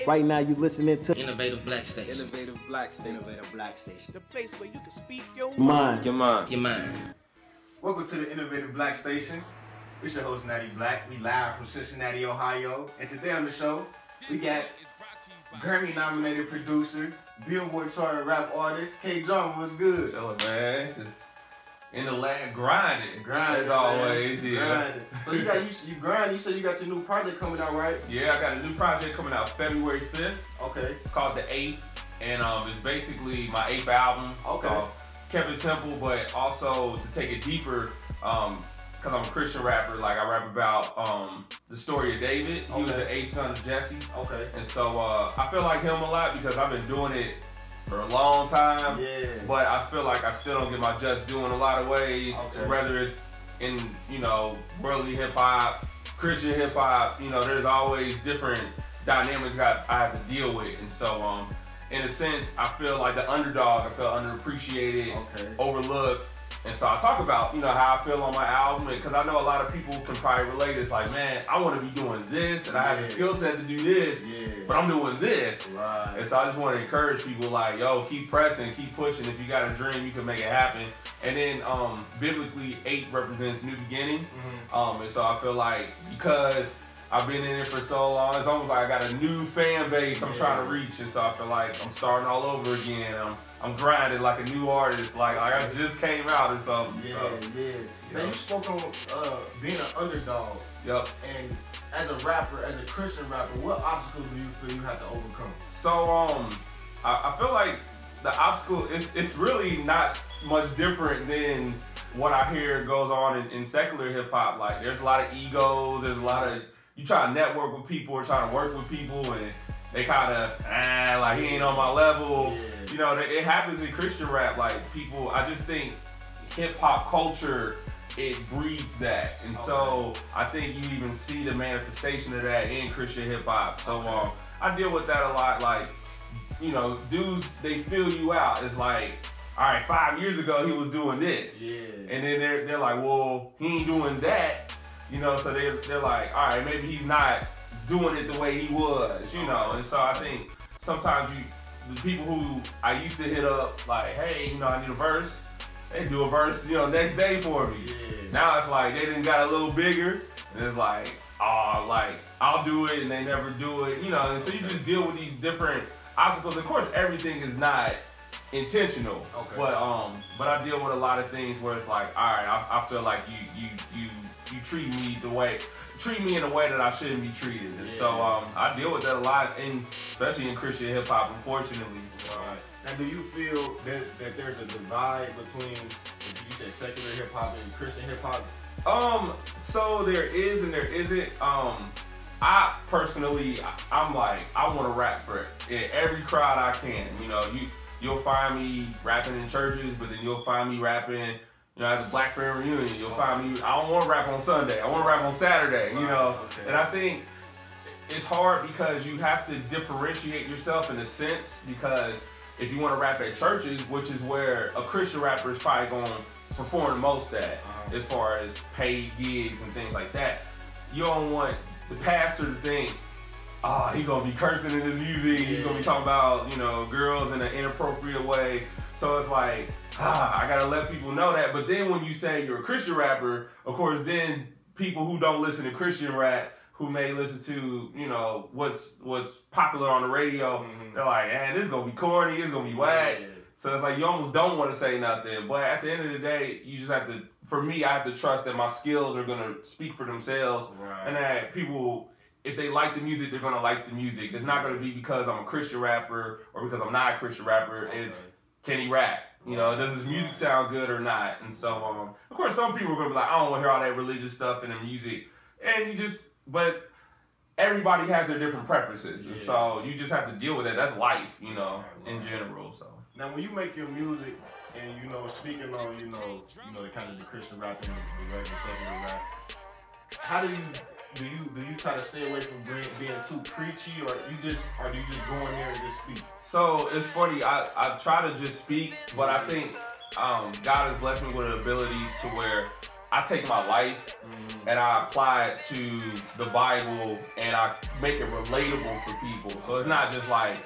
Right now you listening to Innovative Black Station. Innovative Black Station. Innovative Black Station. The place where you can speak your mind. Your mind. Welcome to the Innovative Black Station. It's your host, Natty Black. We live from Cincinnati, Ohio. And today on the show, we got Grammy-nominated producer, Billboard charting rap artist, K. John. What's good? Chillin', man. Just in the lab, grinding. Grinding, as always, man. yeah. Grinding. So you grind. You said you got your new project coming out, right? Yeah, I got a new project coming out February 5th. Okay. It's called The 8th, and it's basically my 8th album. Okay. So kept it simple, but also to take it deeper, because I'm a Christian rapper. Like I rap about the story of David. He was the 8th son of Jesse. Okay. And so I feel like him a lot because I've been doing it for a long time. Yeah. But I feel like I still don't get my just due in a lot of ways. Okay. Whether it's in, worldly hip hop, Christian hip hop, there's always different dynamics I have to deal with. And so in a sense, I feel like the underdog. I feel underappreciated, overlooked. And so I talk about, how I feel on my album, because I know a lot of people can probably relate. It's like, man, I want to be doing this, and I have the skill set to do this, but I'm doing this. Right. And so I just want to encourage people like, yo, keep pressing, keep pushing. If you got a dream, you can make it happen. And then biblically, 8 represents new beginning. And so I feel like because I've been in it for so long, it's almost like I got a new fan base I'm trying to reach. And so I feel like I'm starting all over again. I'm grinding like a new artist, like I just came out or something. Now you spoke on being an underdog. Yep. And as a rapper, as a Christian rapper, what obstacles do you feel you have to overcome? So I feel like the obstacle it's really not much different than what I hear goes on in secular hip hop. Like there's a lot of egos, there's a lot of, you try to network with people or try to work with people and they kind of, like he ain't on my level. It happens in Christian rap. Like people, I just think hip hop culture, it breeds that. And so I think you even see the manifestation of that in Christian hip hop. So I deal with that a lot. Like, dudes, they fill you out. It's like, all right, 5 years ago he was doing this. And then they're like, well, he ain't doing that. So they're like, all right, maybe he's not doing it the way he was, And so I think sometimes the people who I used to hit up like, hey, I need a verse, they do a verse, next day for me. Now it's like they done got a little bigger, and it's like, I'll do it, and they never do it, And so you just deal with these different obstacles. Of course, everything is not intentional, but I deal with a lot of things where it's like, all right, I feel like you treat me in a way that I shouldn't be treated. And so I deal with that a lot, especially in Christian hip hop, unfortunately. Right. Now, do you feel that there's a divide between, you said, secular hip hop and Christian hip hop? So there is and there isn't. I personally, I'm like, I want to rap for every crowd I can. You'll find me rapping in churches, but then you'll find me rapping, at the Black Friend Reunion. You'll find me, I don't want to rap on Sunday. I want to rap on Saturday, And I think it's hard because you have to differentiate yourself in a sense, because if you want to rap at churches, which is where a Christian rapper is probably going to perform the most at, as far as paid gigs and things like that, you don't want the pastor to think, oh, he's going to be cursing in his music, he's going to be talking about, girls in an inappropriate way. So it's like, I gotta let people know that. But then when you say you're a Christian rapper, of course, then people who don't listen to Christian rap, who may listen to, what's popular on the radio, they're like, man, this is gonna be corny, it's gonna be whack. So it's like you almost don't want to say nothing. But at the end of the day, you just have to, for me, I have to trust that my skills are gonna speak for themselves. And that people, if they like the music, they're gonna like the music. It's not gonna be because I'm a Christian rapper or because I'm not a Christian rapper. It's, can he rap? Does his music sound good or not? And so, of course, some people are gonna be like, I don't want to hear all that religious stuff in the music. And but everybody has their different preferences. And so you just have to deal with it. That's life, in general. So now, when you make your music and, speaking on, the kind of the Christian rap and the regular secular rap, how do you try to stay away from being too preachy, or do you just go in there and just speak? So it's funny, I try to just speak, but I think God has blessed me with an ability to where I take my life and I apply it to the Bible and I make it relatable for people. So it's not just like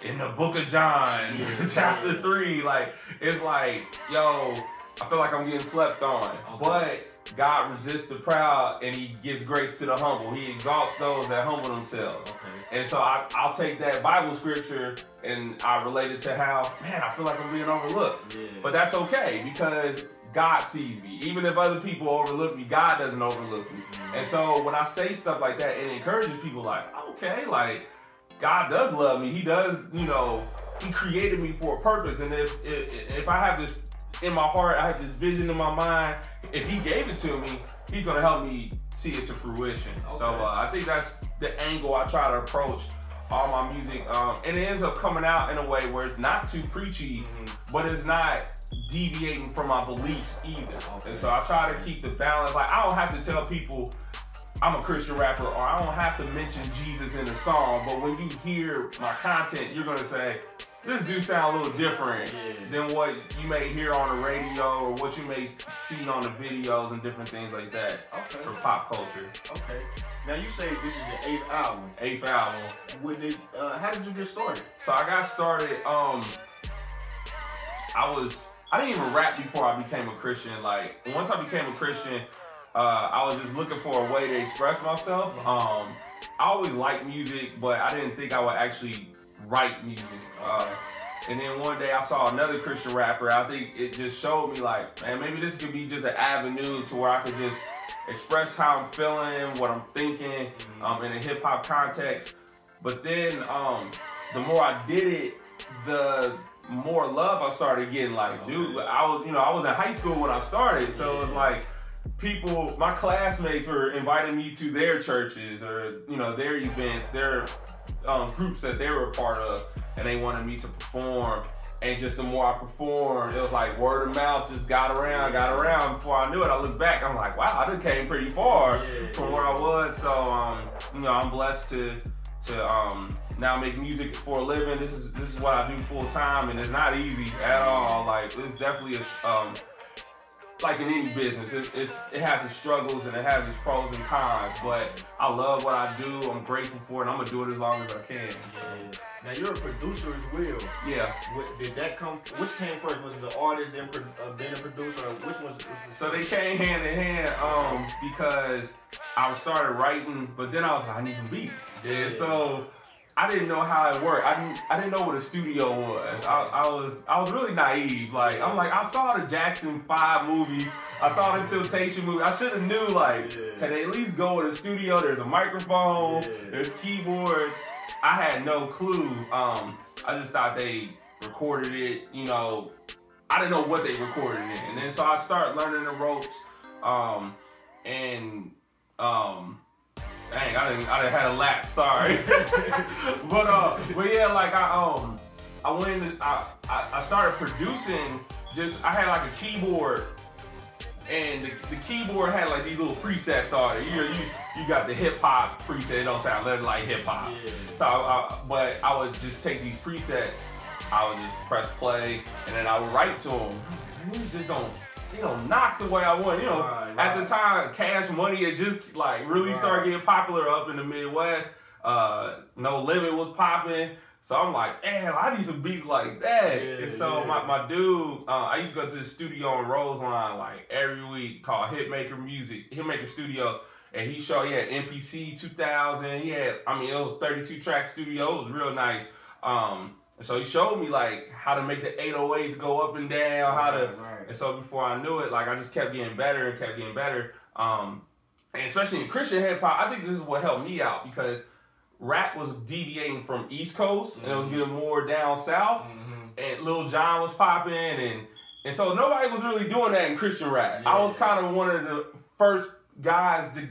in the book of John, chapter 3, like, it's like, yo, I feel like I'm getting slept on. But God resists the proud and he gives grace to the humble. He exalts those that humble themselves. And so I'll take that Bible scripture and I relate it to how, man, I feel like I'm being overlooked. But that's okay because God sees me. Even if other people overlook me, God doesn't overlook me. And so when I say stuff like that, it encourages people like, okay, like, God does love me. He does, you know, he created me for a purpose. And if I have this in my heart, I have this vision in my mind, if he gave it to me, he's going to help me see it to fruition. So I think that's the angle I try to approach all my music. And it ends up coming out in a way where it's not too preachy, but it's not deviating from my beliefs either. And so I try to keep the balance. Like, I don't have to tell people I'm a Christian rapper, or I don't have to mention Jesus in the song, but when you hear my content, you're gonna say, this do sound a little different than what you may hear on the radio or what you may see on the videos and different things like that for pop culture. Now you say this is your 8th album. 8th album. How did you get started? So I got started, I didn't even rap before I became a Christian. Like, once I became a Christian, I was just looking for a way to express myself. I always liked music, but I didn't think I would actually write music. And then one day I saw another Christian rapper. I think it just showed me like, man, maybe this could be just an avenue to where I could just express how I'm feeling, what I'm thinking, in a hip hop context. But then the more I did it, the more love I started getting. Like, dude, I was in high school when I started, so it was like people, my classmates were inviting me to their churches or, you know, their events, their groups that they were a part of, and they wanted me to perform. And just the more I performed, it was like word of mouth just got around. Before I knew it, I looked back, I'm like, wow, I done came pretty far from where I was. So, you know, I'm blessed to now make music for a living. This is what I do full time, and it's not easy at all. Like, it's definitely like in any business, it has its struggles and it has its pros and cons. But I love what I do. I'm grateful for it. And I'm gonna do it as long as I can. Now you're a producer as well. Yeah. Did that come? Which came first? Was it the artist, then a producer, or which was? So they came hand in hand. Because I started writing, but then I was like, I need some beats. So I didn't know how it worked. I didn't know what a studio was. I was really naive. Like, I'm like, I saw the Jackson 5 movie. I saw the Temptation movie. I should have knew, like, can they at least go in a studio? There's a microphone, there's keyboards. I had no clue. I just thought they recorded it, you know. I didn't know what they recorded it in. And then so I started learning the ropes. Dang, I didn't had a lapse, sorry. but yeah, like I went in, I started producing. I had like a keyboard, and the keyboard had like these little presets on it. You got the hip hop preset. It don't sound nothing like hip hop. So but I would just take these presets. I would just press play, and then I would write to them. These just don't knock the way I want. You know, at the time, Cash Money had just like really started getting popular up in the Midwest. No Limit was popping. So I'm like, damn, I need some beats like that. And so my dude, I used to go to the studio in Roseline like every week called Hitmaker Studios. And he had MPC 2000. He had, it was 32 track studio. It was real nice. And so he showed me like how to make the 808s go up and down, and so before I knew it, like I just kept getting better and kept getting better. And especially in Christian hip hop, I think this is what helped me out because rap was deviating from East Coast and it was getting more down south. And Lil Jon was popping, and so nobody was really doing that in Christian rap. I was kind of one of the first guys to,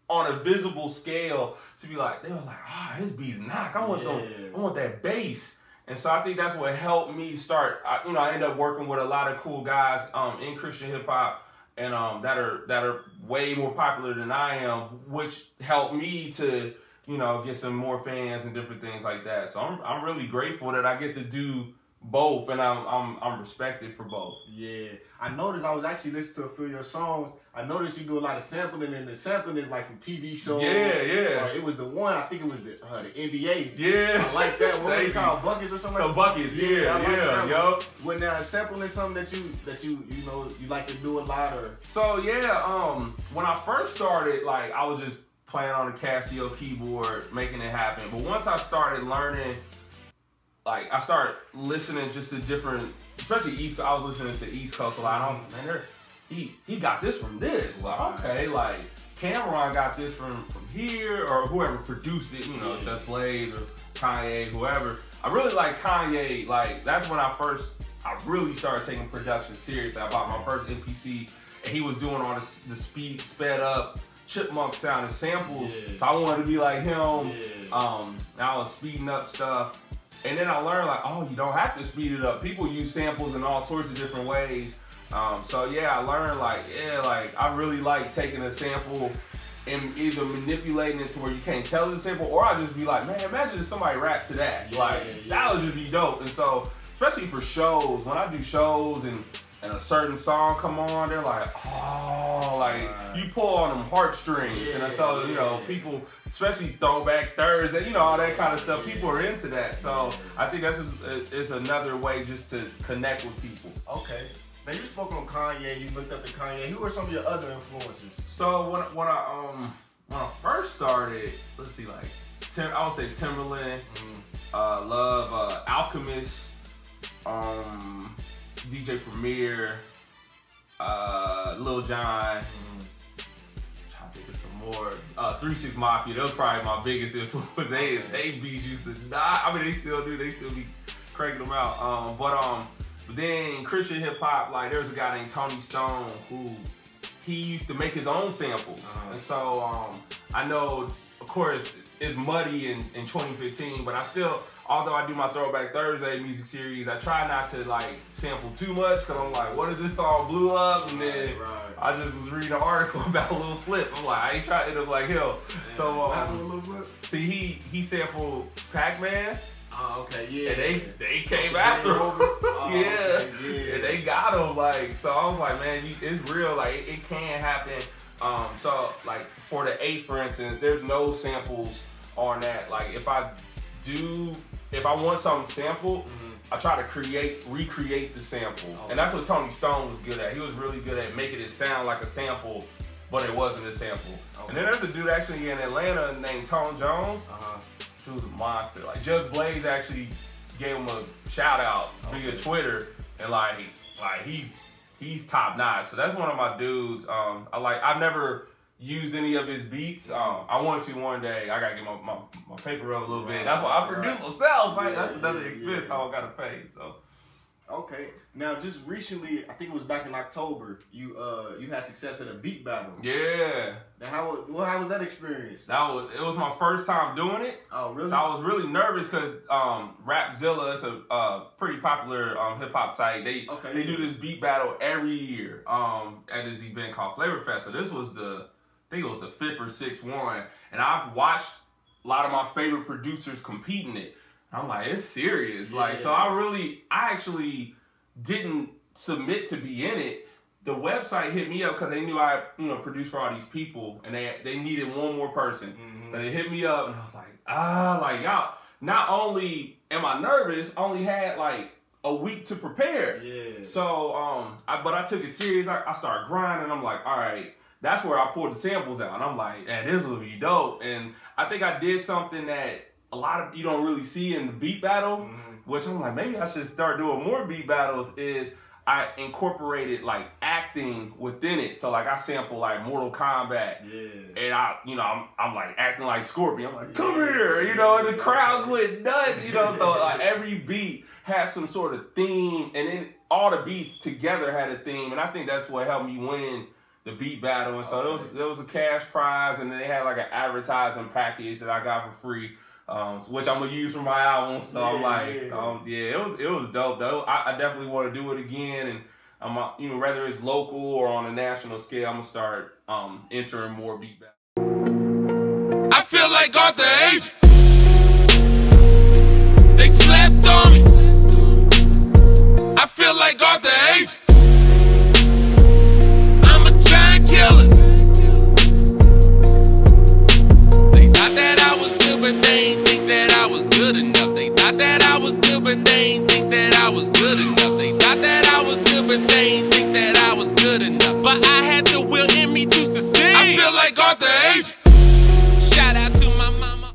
on a visible scale, to be like, they was like, his beats knock. I want that bass. And so I think that's what helped me start. I ended up working with a lot of cool guys in Christian hip hop, and that are way more popular than I am, which helped me to get some more fans and different things like that. So I'm really grateful that I get to do both, and I'm respected for both. Yeah, I noticed. I was actually listening to a few of your songs. I noticed you do a lot of sampling, and the sampling is like from TV shows. Yeah. It was the one. I think it was the NBA. Yeah, I like that. What was it called? Buckets or something? So Buckets. Yeah, yo. When sampling is something that you know you like to do a lot, or so yeah. When I first started, like I was just playing on the Casio keyboard, making it happen. But once I started learning, like I started listening just to different, especially East Coast. I was listening to East Coast a lot. And I was like, man, he got this from this. Like, okay, like Cameron got this from here, or whoever produced it, you know, Just Blaze or Kanye, whoever. I really like Kanye. Like that's when I really started taking production seriously. I bought my first MPC, and he was doing all the sped up chipmunk sound and samples. So I wanted to be like him. I was speeding up stuff. And then I learned like, oh, you don't have to speed it up. People use samples in all sorts of different ways. So yeah, I learned like I really like taking a sample and either manipulating it to where you can't tell it's a sample, or I just be like, man, imagine if somebody rapped to that. That would just be dope. And so, especially for shows, when I do shows and a certain song come on, they're like, oh, like you pull on them heartstrings. And so, you know, people, especially Throwback Thursday, you know, all that kind of stuff, people are into that. So I think that's is another way just to connect with people. Okay. Now you spoke on Kanye, you looked up to Kanye. Who are some of your other influences? So when I first started, let's see, like I would say Timberland, love Alchemist, DJ Premier, Lil Jon, trying to think of some more. 3 6 Mafia, that was probably my biggest influence. They beats used to die. I mean, they still do. They still be cranking them out. But then Christian hip hop, like there's a guy named Tony Stone who he used to make his own samples, and so I know, of course, it's muddy in 2015, but I still. Although I do my Throwback Thursday music series, I try not to like sample too much because I'm like, what if this song blew up? And then I just was reading an article about a little flip. I'm like, I ain't trying to end up like him. So see, he sampled Pac-Man. Oh, okay, yeah. And they came after him. And they got him. Like, so I was like, man, it's real. Like, it can happen. So like for the 8, for instance, there's no samples on that. Like if I want something sampled, I try to recreate the sample. And that's what Tony Stone was good at. He was really good at making it sound like a sample, but it wasn't a sample. And then there's a dude actually in Atlanta named Tone Jones. Dude's a monster. Like Just Blaze actually gave him a shout out via Twitter, and like he's top notch. So that's one of my dudes. I've never used any of his beats. I want to one day. I gotta get my paper up a little bit. That's why I produce myself, right? That's another expense I gotta pay. So okay. Now just recently, I think it was back in October, you had success at a beat battle. Yeah. Now how was that experience? It was my first time doing it. Oh really? So I was really nervous because Rapzilla is a pretty popular hip hop site. They do this beat battle every year at this event called Flavor Fest. So this was I think it was the 5th or 6th one, and I've watched a lot of my favorite producers compete in it. And I'm like, it's serious. Like, so I actually didn't submit to be in it. The website hit me up because they knew I, produced for all these people, and they needed one more person. So they hit me up, and I was like, y'all. Not only am I nervous, I only had like a week to prepare. Yeah. So, but I took it serious. I started grinding. I'm like, all right. That's where I pulled the samples out, and I'm like, man, this will be dope. And I think I did something that a lot of you don't really see in the beat battle, which I'm like, maybe I should start doing more beat battles, is I incorporated like acting within it. So like I sample like Mortal Kombat, and I'm like acting like Scorpion. I'm like, come here, and the crowd went nuts, So like every beat has some sort of theme, and then all the beats together had a theme, and I think that's what helped me win the beat battle. And so there was a cash prize, and then they had like an advertising package that I got for free, which I'm gonna use for my album. So I'm like, it was dope though. I definitely want to do it again, and I'm whether it's local or on a national scale, I'm gonna start entering more beat battles. I feel like Arthur Age. They slept on me. like Arthur H. I'm a giant killer. They thought that I was good, but they ain't think that I was good enough. They thought that I was good, but they ain't think that I was good enough. They thought that I was good, but they ain't think that I was good enough. But I had the will in me